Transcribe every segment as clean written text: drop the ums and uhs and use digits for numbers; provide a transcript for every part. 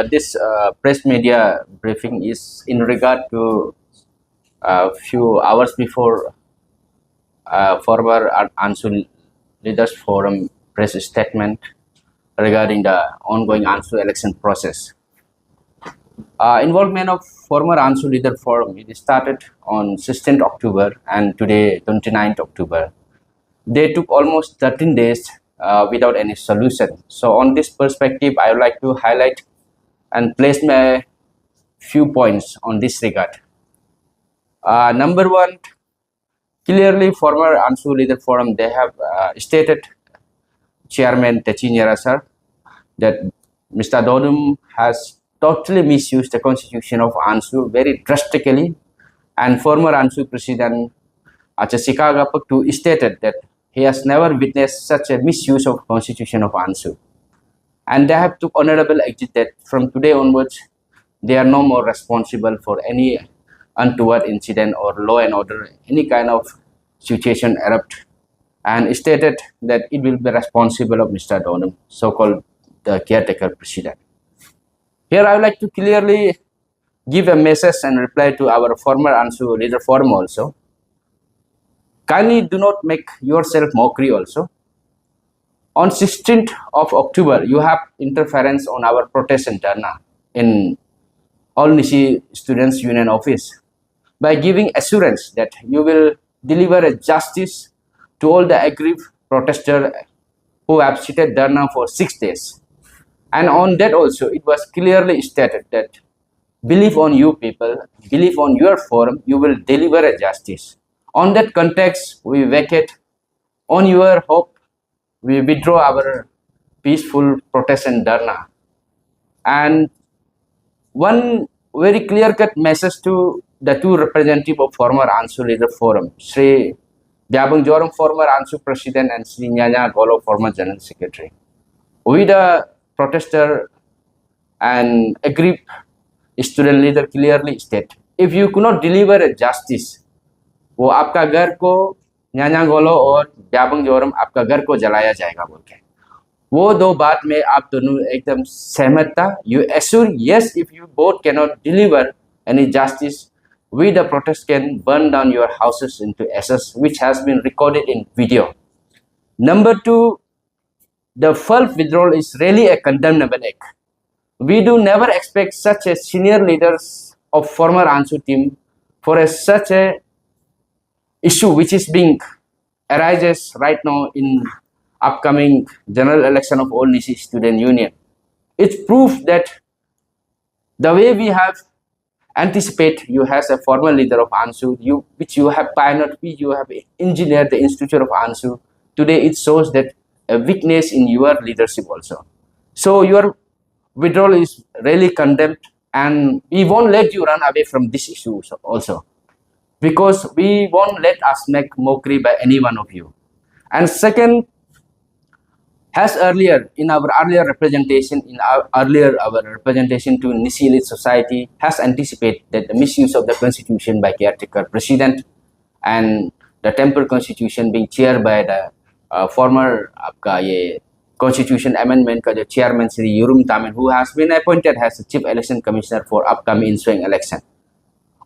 This press media briefing is in regard to a few hours before former ANSU Leaders Forum press statement regarding the ongoing ANSU election process. Involvement of former ANSU Leader Forum, it started on 16th October and today 29th October. They took almost 13 days without any solution. So on this perspective, I would like to highlight and place my few points on this regard. Number one, clearly former ANSU Leader Forum, they have stated, Chairman Nyanya sir, that Mr. Dodum has totally misused the constitution of ANSU very drastically, and former ANSU President 𝙤𝙤𝙠𝙗 stated that he has never witnessed such a misuse of constitution of ANSU. And they have took honorable exit that from today onwards, they are no more responsible for any untoward incident or law and order, any kind of situation erupt, and stated that it will be responsible of Mr. Dodum, so-called the caretaker president. Here I would like to clearly give a message and reply to our former ANSU Leader Forum also. Kindly do not make yourself mockery also. On 16th of October, you have interference on our protest and dharna in all Nyishi Students Union office by giving assurance that you will deliver a justice to all the aggrieved protesters who have seated dharna for 6 days. And on that also, it was clearly stated that believe on you people, believe on your forum, you will deliver a justice. On that context, we vacate. On your hope, we withdraw our peaceful protest and dharna. And one very clear-cut message to the two representatives of former ANSU Leader Forum, Sri Byabang Joram, former ANSU President, and Sri Nyanya Gollo, former General Secretary. We the protester and aggrieved student leader clearly state, if you could not deliver a justice, वो आपका घर को न्यान्या गोलो और ब्याबंग जोरम आपका घर को जलाया जाएगा बोल के, वो दो बात में आप दोनों एकदम सहमत था. You assure yes, if you both cannot deliver any justice, we the protest can burn down your houses into ashes, which has been recorded in video. Number two, the FALF withdrawal is really a condemnable act. We do never expect such a senior leaders of former ANSU team for such a issue which is being arises right now in upcoming general election of all Nyishi Student Union. It's proof that the way we have anticipate you as a former leader of ANSU, which you have pioneered, which you have engineered the institute of ANSU, today it shows that a weakness in your leadership also. So your withdrawal is really condemned, and we won't let you run away from this issue also, because we won't let us make mockery by any one of you. And second, as earlier in our earlier representation, our representation to Nyishi Elite Society has anticipated that the misuse of the constitution by caretaker president and the temporary constitution being chaired by the former constitution amendment ka jo chairman Sri 𝘼𝙤𝙠𝙗, who has been appointed as the chief election commissioner for upcoming ensuing election.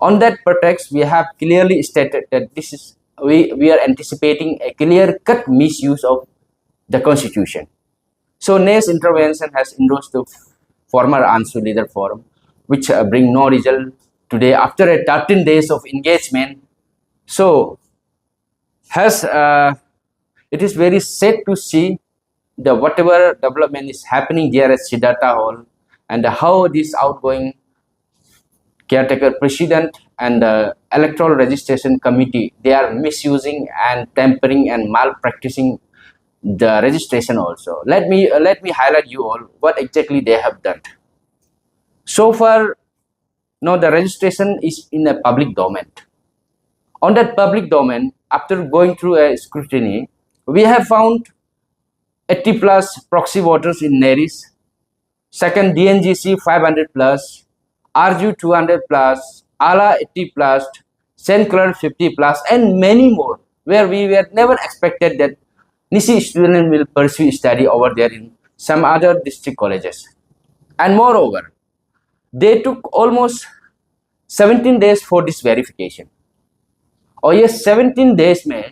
On that pretext, we have clearly stated that this is we are anticipating a clear-cut misuse of the constitution. So NA's intervention has endorsed the former ANSU Leader Forum, which bring no result today after 13 days of engagement. So has it is very sad to see the whatever development is happening here at Siddhartha Hall, and how this outgoing caretaker president and the electoral registration committee, they are misusing and tampering and malpracticing the registration also. Let me highlight you all what exactly they have done. So far, now the registration is in a public domain. On that public domain, after going through a scrutiny, we have found 80 plus proxy voters in Neris, second DNGC 500 plus, RJU 200 plus, ALA 80 plus, St. Clair 50 plus, and many more, where we were never expected that Nyishi students will pursue study over there in some other district colleges. and moreover they took almost 17 days for this verification. और ये 17 days में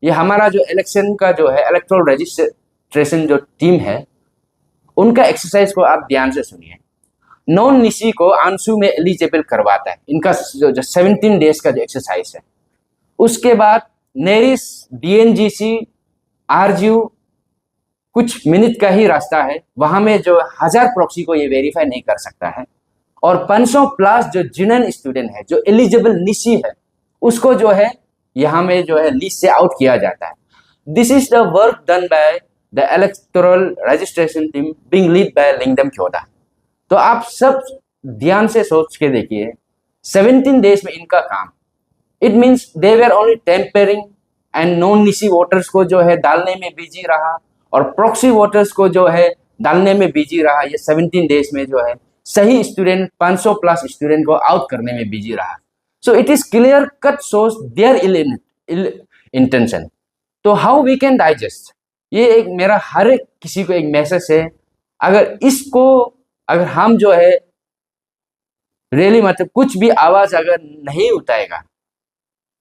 ये हमारा जो election का जो है electoral registration जो टीम है उनका एक्सरसाइज को आप ध्यान से सुनिए। नॉन निशी को आंसू में एलिजिबल करवाता है, इनका जो 17 डेज का जो एक्सरसाइज है। उसके बाद नेरिस DNGC RGU कुछ मिनट का ही रास्ता है, वहां में जो 1000 प्रॉक्सी को ये वेरीफाई नहीं कर सकता है, और 500 प्लस जो जिनन स्टूडेंट है जो एलिजिबल निशी है उसको जो है यहाँ में जो है लिस्ट से आउट किया जाता है। This is the work done by the electoral registration team being lead by Lingdom Kyoda. तो आप सब ध्यान से सोच के देखिए, 17 डेज में इनका काम, it means they were only tampering and non Nyishi voters को जो है डालने में बिजी रहा और प्रॉक्सी वोटर्स को जो है डालने में बिजी रहा। ये 17 डेज में जो है सही स्टूडेंट 500 प्लस स्टूडेंट को आउट करने में बिजी रहा। So it is clear cut shows their ill intention. तो हाउ वी कैन डाइजेस्ट, ये एक मेरा हर एक किसी को एक मैसेज है, अगर हम जो है रियली मतलब कुछ भी आवाज अगर नहीं उठाएगा,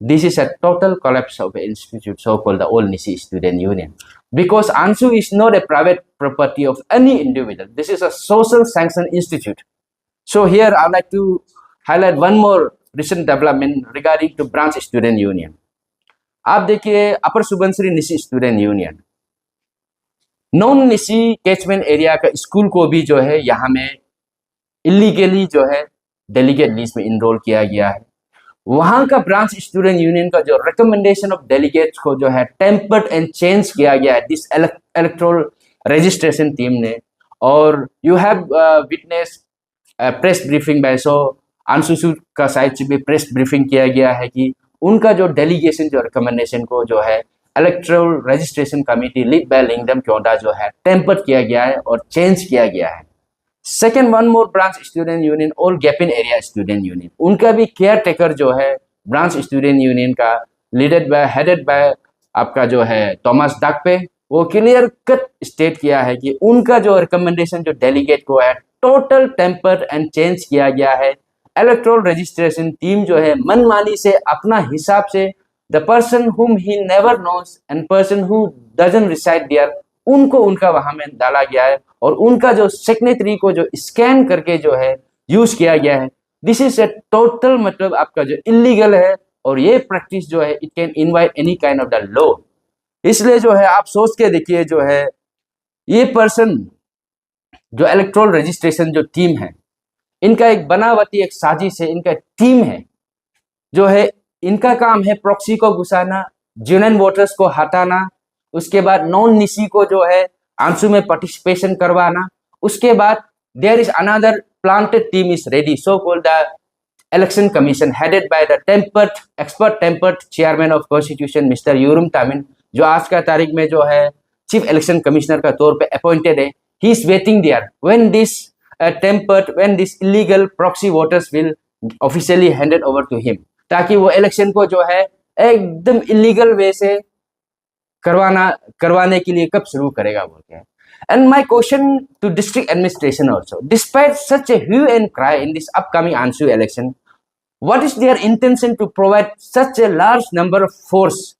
this is a total collapse of an institute so-called the All Nishi Student Union, because ANSU is not a private property of any individual. This is a social sanctioned institute. So here I would like to highlight one more recent development regarding to branch student union. आप देखिए upper Subansiri Nishi student union non Nishi catchment area का school को भी जो है यहाँ में illegally जो है डेलीगेट लिस्ट में इनरोल किया गया है। वहां का ब्रांच स्टूडेंट यूनियन का जो रिकमेंडेशन ऑफ डेलीगेट्स को जो है टेम्पर्ड एंड चेंज किया गया है दिस इलेक्टोरल रजिस्ट्रेशन टीम ने। और you have witness press briefing by so ANSU का साइड से भी प्रेस ब्रीफिंग किया गया है कि उनका जो डेलीगेशन जो रिकमेंडेशन को जो है electoral registration committee lead by Lingdom Kyoda जो है टेम्पर्ड किया गया है और चेंज किया गया है। Second, one more branch student union और गैपिन एरिया स्टूडेंट यूनियन, उनका भी केयर टेकर जो है ब्रांच स्टूडेंट यूनियन का हेडेड बाय आपका जो है थॉमस डाकपे, वो क्लियर कट स्टेट किया है कि उनका जो रिकमेंडेशन जो डेलीगेट को है टोटल टेम्पर्ड एंड चेंज किया गया है। इलेक्टोरल रजिस्ट्रेशन टीम जो है मनमानी से अपना हिसाब से the person whom he never knows and person who doesn't reside there उनको उनका वहां में डाला गया है और उनका जो सिग्नेचरी को जो स्कैन करके जो है यूज किया गया है। दिस इज ए टोटल मतलब आपका जो इलीगल है और ये प्रैक्टिस जो है it can invite any kind of the law. इसलिए जो है आप सोच के देखिए जो है ये पर्सन जो इलेक्टोरल रजिस्ट्रेशन जो टीम है इनका एक बनावटी एक साजिश है, इनका टीम है जो है इनका काम है प्रॉक्सी को घुसाना, जेन्युइन वोटर्स को हटाना, उसके बाद नॉन निशी को जो है आंसू में पार्टिसिपेशन करवाना। उसके बाद there is another planted team is ready so called the election commission headed by the tempered chairman of constitution mister Yuram Tamin, जो आज का तारीख में जो है चीफ इलेक्शन कमिश्नर का तौर पे अपॉइंटेड है। He is waiting there when this illegal proxy voters will officially handed over to him, ताकि वो इलेक्शन को जो है एकदम इलीगल वे से करवाने के लिए कब शुरू करेगा बोलते हैं। And my question to district administration also, despite such a hue and cry in this upcoming ANSU election, what is their intention to provide such a large number of force?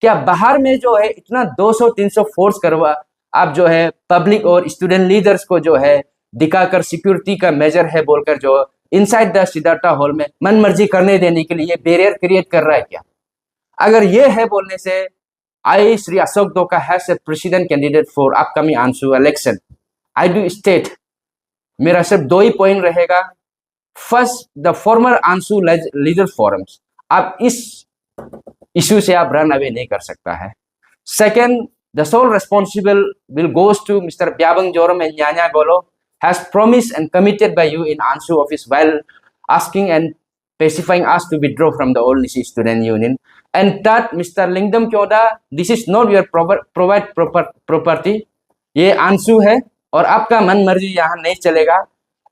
क्या बाहर में जो है इतना 200-300 फोर्स करवा आप जो है पब्लिक और स्टूडेंट लीडर्स को जो है दिखाकर सिक्योरिटी का मेजर है बोलकर जो इनसाइड द सिद्धार्थ हॉल में मन मर्जी करने देने के लिए बैरियर क्रिएट कर रहा है क्या? अगर ये है बोलने से I, Sri Ashok Doka, has a president candidate for upcoming ANSU election. I do state, मेरा सिर्फ 2 ही पॉइंट रहेगा। First, the former ANSU leaders forums, आप इस इशू से आप रन अवे नहीं कर सकता है। Second, the sole responsible will goes to mister Byabang, Joram and Nyanya Gollo, has promised and committed by you in ANSU office while asking and specifying us to withdraw from the All Nishi Student Union. And third, Mr. Lingdom Kioda, this is not your property. ये आंसू है और आपका मन मर्जी यहाँ नहीं चलेगा।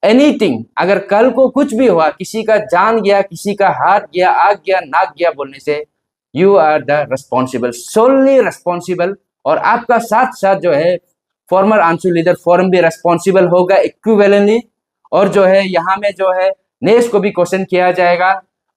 एनीथिंग, अगर कल को कुछ भी हुआ, किसी का जान गया, किसी का हाथ गया, आग गया, नाक गया बोलने से, you are the responsible, solely responsible. और आपका साथ साथ जो है फॉर्मर आंसू लीडर फोरम भी रेस्पॉन्सिबल होगा इक्विवेलेंटली, और जो है यहाँ में जो है नेस को भी क्वेश्चन किया जाएगा।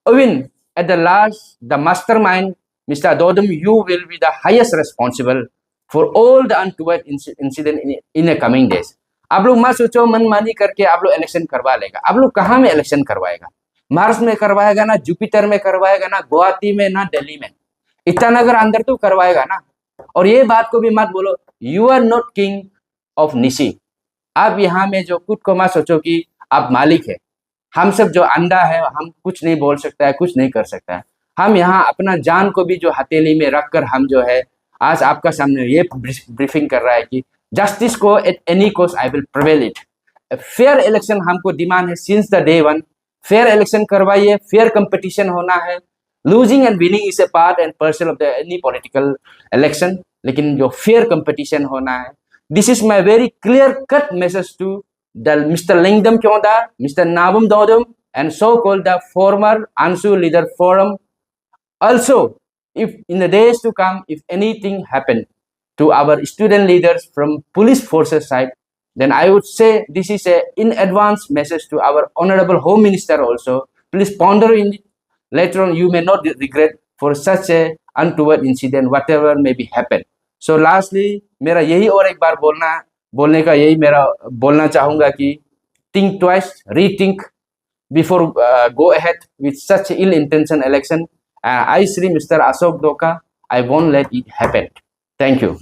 Even at the last the mastermind mister Dodam, you will be the highest responsible for all the untoward incident in a coming days. आप लोग मत सोचो मनमानी करके आप लोग इलेक्शन करवा लेगा। आप लोग कहाँ में इलेक्शन करवाएगा? महाराष्ट्र में करवाएगा ना, जुपिटर में करवाएगा ना, गुवाहाटी में ना, दिल्ली में, ईटानगर अंदर तो करवाएगा ना। और ये बात को भी मत बोलो you are not king of Nyishi. आप यहाँ में जो खुद को मत सोचो कि आप मालिक है। हम सब जो अंडा है, हम कुछ नहीं बोल सकता है, कुछ नहीं कर सकता है। हम यहाँ अपना जान को भी जो हथेली में रखकर हम जो है आज आपका सामने ये ब्रीफिंग कर रहा है कि जस्टिस को at any cost I will prevail it. Fair election हमको डिमांड है since the day one. Fair election करवाइए, फेयर कंपटीशन होना है। Losing and winning is a part and parcel of the any political election, लेकिन जो fair competition होना है। This is my very clear cut message to the mister Lingdom Kyoda, mister Nabam Dodam, and so called the former ANSU Leader Forum. Also, if in the days to come, if anything happened to our student leaders from police forces side, then I would say this is a in advance message to our honorable Home Minister also. Please ponder in it. Later on, you may not regret for such a untoward incident, whatever may be happen. So lastly, मेरा यही और एक बार बोलने का यही मेरा बोलना चाहूँगा कि think twice, rethink before go ahead with such ill-intentioned election. I, Mr. Ashok Doka, I won't let it happen. Thank you.